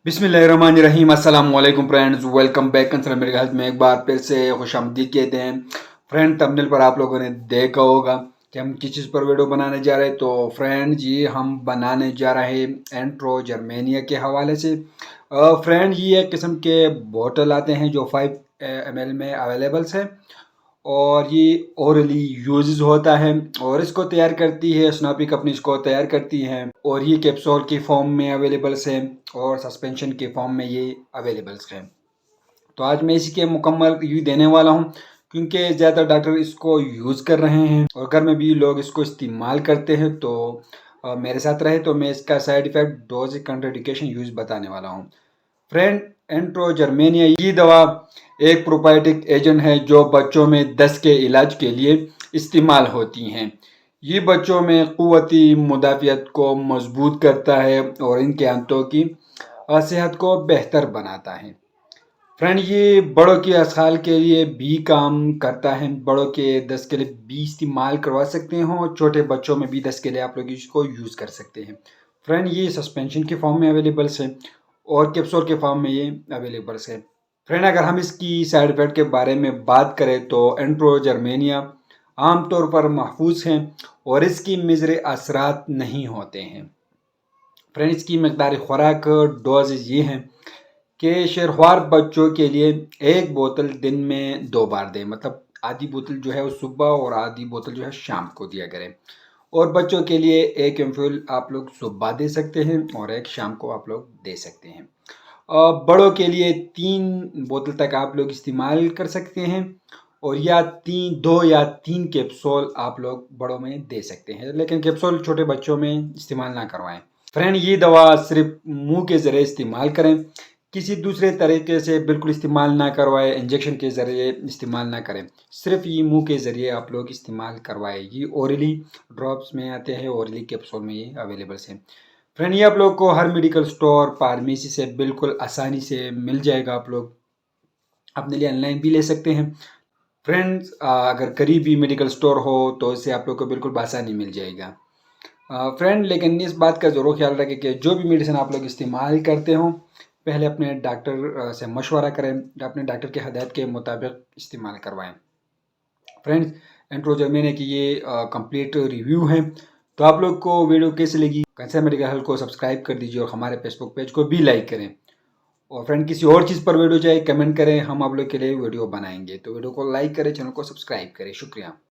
बिस्मिल्लाहिर्रहमानिर्रहीम। अस्सलाम वालेकुम फ्रेंड्स, वेलकम बैक कंसर्न मेरे हेल्थ में एक बार फिर से खुश आमदीद कहते हैं। फ्रेंड, थंबनेल पर आप लोगों ने देखा होगा कि हम किस चीज़ पर वीडियो बनाने जा रहे हैं। तो फ्रेंड जी, हम बनाने जा रहे हैं एंट्रो जर्मेनिया के हवाले से। फ्रेंड, ये एक किस्म के बोतल आते हैं जो 5 ml में अवेलेबल्स है और ये ओरली यूज होता है और इसको तैयार करती है स्नोपी कंपनी, इसको तैयार करती है और ये कैप्सूल की फॉर्म में अवेलेबल्स है और सस्पेंशन के फॉर्म में ये अवेलेबल्स है। तो आज मैं इसी के मुकम्मल रिव्यू देने वाला हूँ क्योंकि ज़्यादा डॉक्टर इसको यूज़ कर रहे हैं और घर में भी लोग इसको इस्तेमाल करते हैं। तो मेरे साथ रहे तो मैं इसका side effect, dose, contraindication, use बताने वाला हूँ। फ्रेंड, एंट्रो जर्मेनिया ये दवा एक प्रोबायोटिक एजेंट है जो बच्चों में दस्त के इलाज के लिए इस्तेमाल होती हैं। ये बच्चों में क़ुव्वती मुदाफ़ियत को मजबूत करता है और इनके आंतों की सेहत को बेहतर बनाता है। फ्रेंड, ये बड़ों के अस्खाल के लिए भी काम करता है। बड़ों के दस्त के लिए भी इस्तेमाल करवा सकते हैं और छोटे बच्चों में भी दस्त के लिए आप लोग इसको यूज़ कर सकते हैं। फ्रेंड, ये सस्पेंशन के फॉर्म में अवेलेबल्स है और कैप्सूल के फॉर्म में ये अवेलेबल्स है। फ्रेंड, अगर हम इसकी साइड इफ़ेक्ट के बारे में बात करें तो एंट्रो जर्मेनिया आमतौर पर महफूज हैं और इसकी मुज़र असरात नहीं होते हैं। फ्रेंड, इसकी मकदार खुराक डोज ये हैं कि शेरख्वार बच्चों के लिए एक बोतल दिन में 2 बार दें, मतलब आधी बोतल जो है वो सुबह और आधी बोतल जो है शाम को दिया करें। और बच्चों के लिए एक एम्पूल आप लोग सुबह दे सकते हैं और एक शाम को आप लोग दे सकते हैं। बड़ों के लिए 3 बोतल तक आप लोग इस्तेमाल कर सकते हैं और या 2 या 3 कैप्सूल आप लोग बड़ों में दे सकते हैं, लेकिन कैप्सूल छोटे बच्चों में इस्तेमाल ना करवाएं। फ्रेंड, ये दवा सिर्फ मुंह के ज़रिए इस्तेमाल करें, किसी दूसरे तरीके से बिल्कुल इस्तेमाल ना करवाएं, इंजेक्शन के ज़रिए इस्तेमाल ना करें। सिर्फ ये मुंह के ज़रिए आप लोग इस्तेमाल करवाएं। ये ओरली ड्रॉप्स में आते हैं, ओरली कैप्सूल में ये अवेलेबल्स हैं। फ्रेंड, ये आप लोग को हर मेडिकल स्टोर, फार्मेसी से बिल्कुल आसानी से मिल जाएगा। आप लोग अपने लिए ऑनलाइन भी ले सकते हैं। फ्रेंड्स, अगर करीबी मेडिकल स्टोर हो तो इसे आप लोग को बिल्कुल बआसानी मिल जाएगा। फ्रेंड, लेकिन इस बात का ज़रूर ख्याल रखें कि जो भी मेडिसिन आप लोग इस्तेमाल करते हो पहले अपने डॉक्टर से मशवरा करें, अपने डॉक्टर के हदायत के मुताबिक इस्तेमाल करवाएं। फ्रेंड्स, एंट्रो जर्मेनिया की ये कंप्लीट रिव्यू है। तो आप लोग को वीडियो कैसी लगी? कंसर्न मेडिकल हेल्थ को सब्सक्राइब कर दीजिए और हमारे फेसबुक पेज को भी लाइक करें। और फ्रेंड, किसी और चीज़ पर वीडियो चाहिए कमेंट करें, हम आप लोग के लिए वीडियो बनाएंगे। तो वीडियो को लाइक करें, चैनल को सब्सक्राइब करें। शुक्रिया।